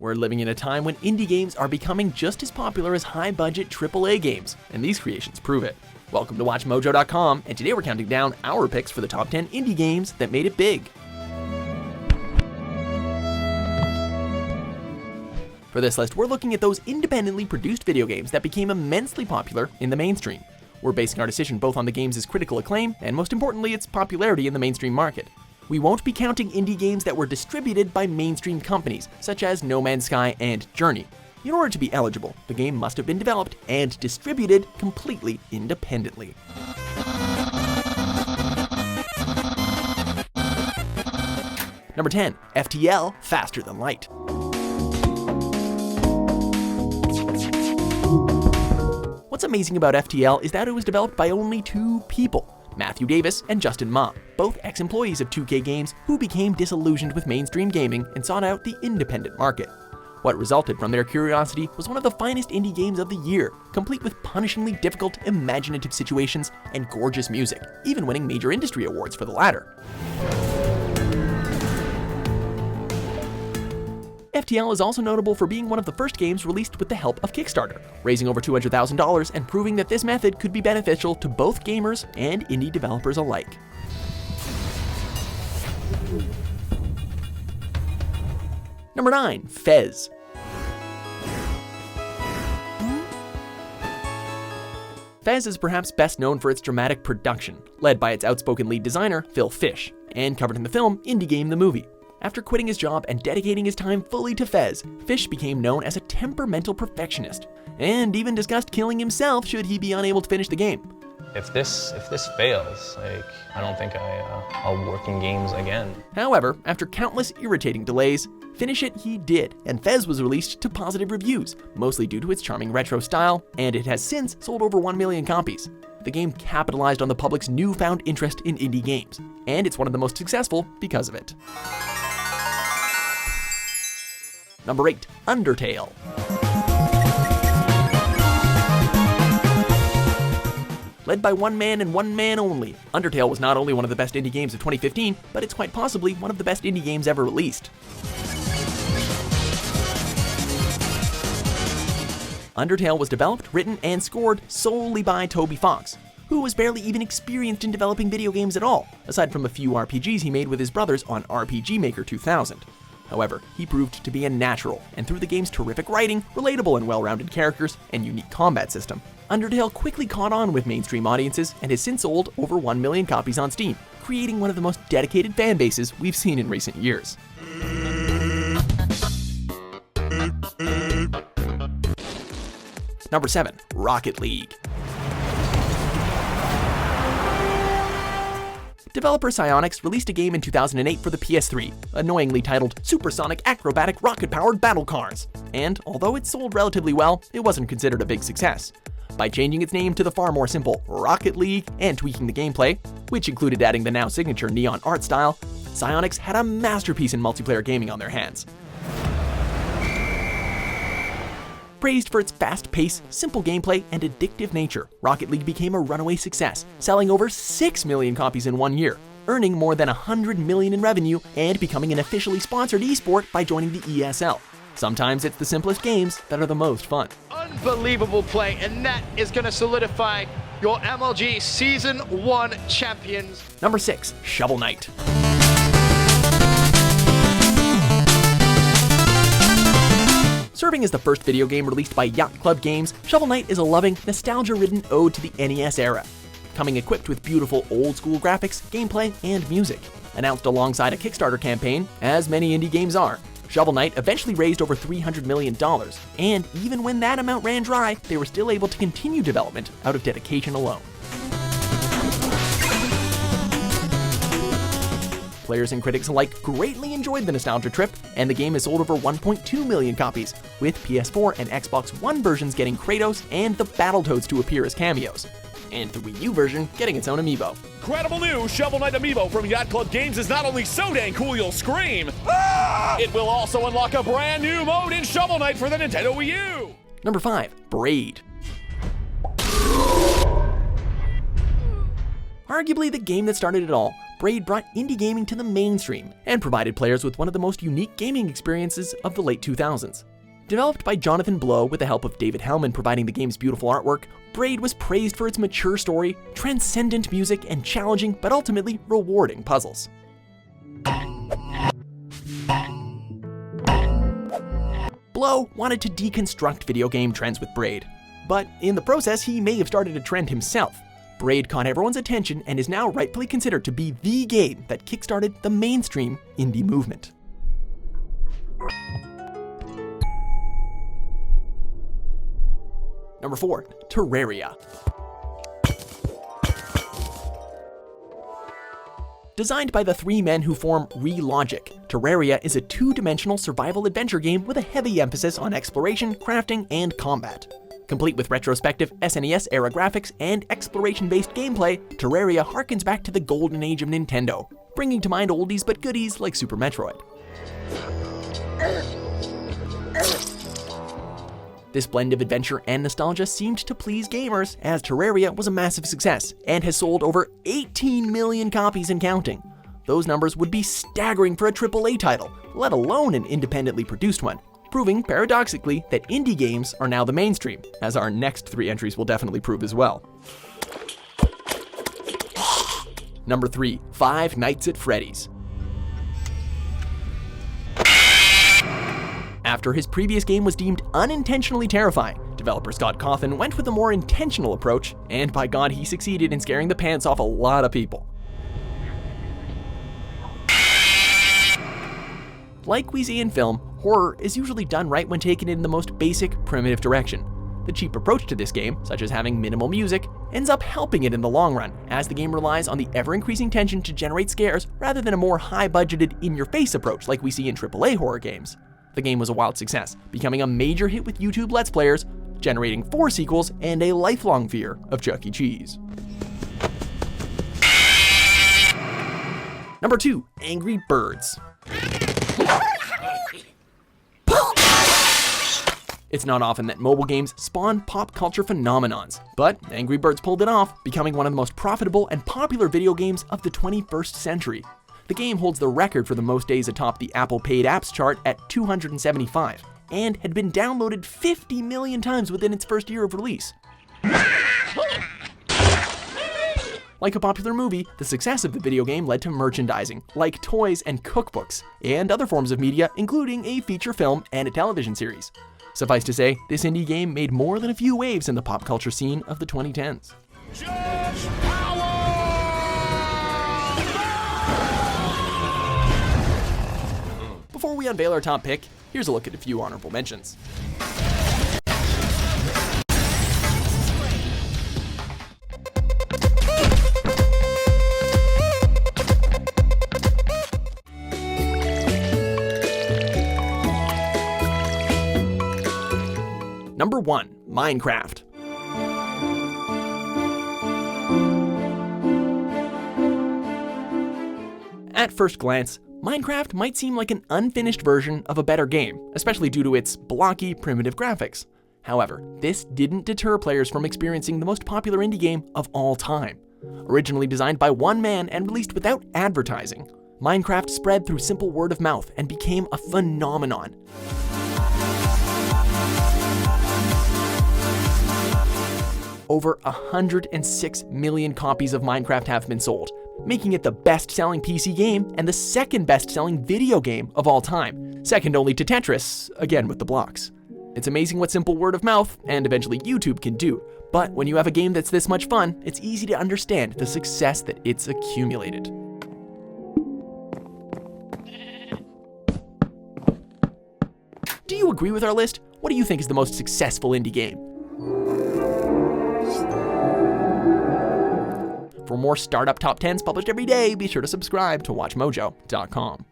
We're living in a time when indie games are becoming just as popular as high-budget AAA games, and these creations prove it. Welcome to WatchMojo.com, and today we're counting down our picks for the top 10 indie games that made it big. For this list, we're looking at those independently produced video games that became immensely popular in the mainstream. We're basing our decision both on the game's critical acclaim, and most importantly, its popularity in the mainstream market. We won't be counting indie games that were distributed by mainstream companies, such as No Man's Sky and Journey. In order to be eligible, the game must have been developed and distributed completely independently. Number 10, FTL Faster Than Light. What's amazing about FTL is that it was developed by only two people, Matthew Davis and Justin Ma, both ex-employees of 2K Games who became disillusioned with mainstream gaming and sought out the independent market. What resulted from their curiosity was one of the finest indie games of the year, complete with punishingly difficult, imaginative situations and gorgeous music, even winning major industry awards for the latter. FTL is also notable for being one of the first games released with the help of Kickstarter, raising over $200,000 and proving that this method could be beneficial to both gamers and indie developers alike. Number 9, Fez. Fez is perhaps best known for its dramatic production, led by its outspoken lead designer, Phil Fish, and covered in the film Indie Game the Movie. After quitting his job and dedicating his time fully to Fez, Fish became known as a temperamental perfectionist, and even discussed killing himself should he be unable to finish the game. If this fails, I don't think I'll work in games again. However, after countless irritating delays, finish it he did, and Fez was released to positive reviews, mostly due to its charming retro style, and it has since sold over 1 million copies. The game capitalized on the public's newfound interest in indie games, and it's one of the most successful because of it. Number 8, Undertale. Led by one man and one man only, Undertale was not only one of the best indie games of 2015, but it's quite possibly one of the best indie games ever released. Undertale was developed, written, and scored solely by Toby Fox, who was barely even experienced in developing video games at all, aside from a few RPGs he made with his brothers on RPG Maker 2000. However, he proved to be a natural, and through the game's terrific writing, relatable and well-rounded characters, and unique combat system, Undertale quickly caught on with mainstream audiences and has since sold over 1 million copies on Steam, creating one of the most dedicated fan bases we've seen in recent years. Number 7, Rocket League. Developer Psyonix released a game in 2008 for the PS3, annoyingly titled Supersonic Acrobatic Rocket-Powered Battle Cars, and although it sold relatively well, it wasn't considered a big success. By changing its name to the far more simple Rocket League and tweaking the gameplay, which included adding the now signature neon art style, Psyonix had a masterpiece in multiplayer gaming on their hands. Praised for its fast pace, simple gameplay, and addictive nature, Rocket League became a runaway success, selling over 6 million copies in 1 year, earning more than $100 million in revenue, and becoming an officially sponsored esport by joining the ESL. Sometimes it's the simplest games that are the most fun. Unbelievable play, and that is going to solidify your MLG Season 1 champions. Number 6, Shovel Knight. Serving as the first video game released by Yacht Club Games, Shovel Knight is a loving, nostalgia-ridden ode to the NES era, coming equipped with beautiful old-school graphics, gameplay, and music. Announced alongside a Kickstarter campaign, as many indie games are, Shovel Knight eventually raised over $300 million, and even when that amount ran dry, they were still able to continue development out of dedication alone. Players and critics alike greatly enjoyed the nostalgia trip, and the game has sold over 1.2 million copies, with PS4 and Xbox One versions getting Kratos and the Battletoads to appear as cameos, and the Wii U version getting its own amiibo. Incredible new Shovel Knight amiibo from Yacht Club Games is not only so dang cool you'll scream, it will also unlock a brand new mode in Shovel Knight for the Nintendo Wii U! Number 5, Braid. Arguably the game that started it all, Braid brought indie gaming to the mainstream and provided players with one of the most unique gaming experiences of the late 2000s. Developed by Jonathan Blow with the help of David Hellman providing the game's beautiful artwork, Braid was praised for its mature story, transcendent music, and challenging but ultimately rewarding puzzles. Blow wanted to deconstruct video game trends with Braid, but in the process he may have started a trend himself. Braid caught everyone's attention and is now rightfully considered to be the game that kickstarted the mainstream indie movement. Number 4, Terraria. Designed by the three men who form Relogic, Terraria is a two-dimensional survival adventure game with a heavy emphasis on exploration, crafting, and combat. Complete with retrospective SNES-era graphics and exploration-based gameplay, Terraria harkens back to the golden age of Nintendo, bringing to mind oldies but goodies like Super Metroid. This blend of adventure and nostalgia seemed to please gamers, as Terraria was a massive success and has sold over 18 million copies and counting. Those numbers would be staggering for a AAA title, let alone an independently produced one, proving paradoxically that indie games are now the mainstream, as our next 3 entries will definitely prove as well. Number 3, Five Nights at Freddy's. After his previous game was deemed unintentionally terrifying, developer Scott Cawthon went with a more intentional approach, and by God, he succeeded in scaring the pants off a lot of people. Like we see in film, horror is usually done right when taken in the most basic, primitive direction. The cheap approach to this game, such as having minimal music, ends up helping it in the long run, as the game relies on the ever-increasing tension to generate scares rather than a more high-budgeted, in-your-face approach like we see in AAA horror games. The game was a wild success, becoming a major hit with YouTube Let's Players, generating 4 sequels and a lifelong fear of Chuck E. Cheese. Number 2, Angry Birds. It's not often that mobile games spawn pop culture phenomenons, but Angry Birds pulled it off, becoming one of the most profitable and popular video games of the 21st century. The game holds the record for the most days atop the Apple Paid Apps chart at 275, and had been downloaded 50 million times within its first year of release. Like a popular movie, the success of the video game led to merchandising, like toys and cookbooks, and other forms of media, including a feature film and a television series. Suffice to say, this indie game made more than a few waves in the pop culture scene of the 2010s. Before we unveil our top pick, here's a look at a few honorable mentions. Number 1, Minecraft. At first glance, Minecraft might seem like an unfinished version of a better game, especially due to its blocky, primitive graphics. However, this didn't deter players from experiencing the most popular indie game of all time. Originally designed by one man and released without advertising, Minecraft spread through simple word of mouth and became a phenomenon. Over 106 million copies of Minecraft have been sold, making it the best-selling PC game and the second best-selling video game of all time, second only to Tetris, again with the blocks. It's amazing what simple word of mouth, and eventually YouTube, can do, but when you have a game that's this much fun, it's easy to understand the success that it's accumulated. Do you agree with our list? What do you think is the most successful indie game? For more startup top 10s published every day, be sure to subscribe to WatchMojo.com.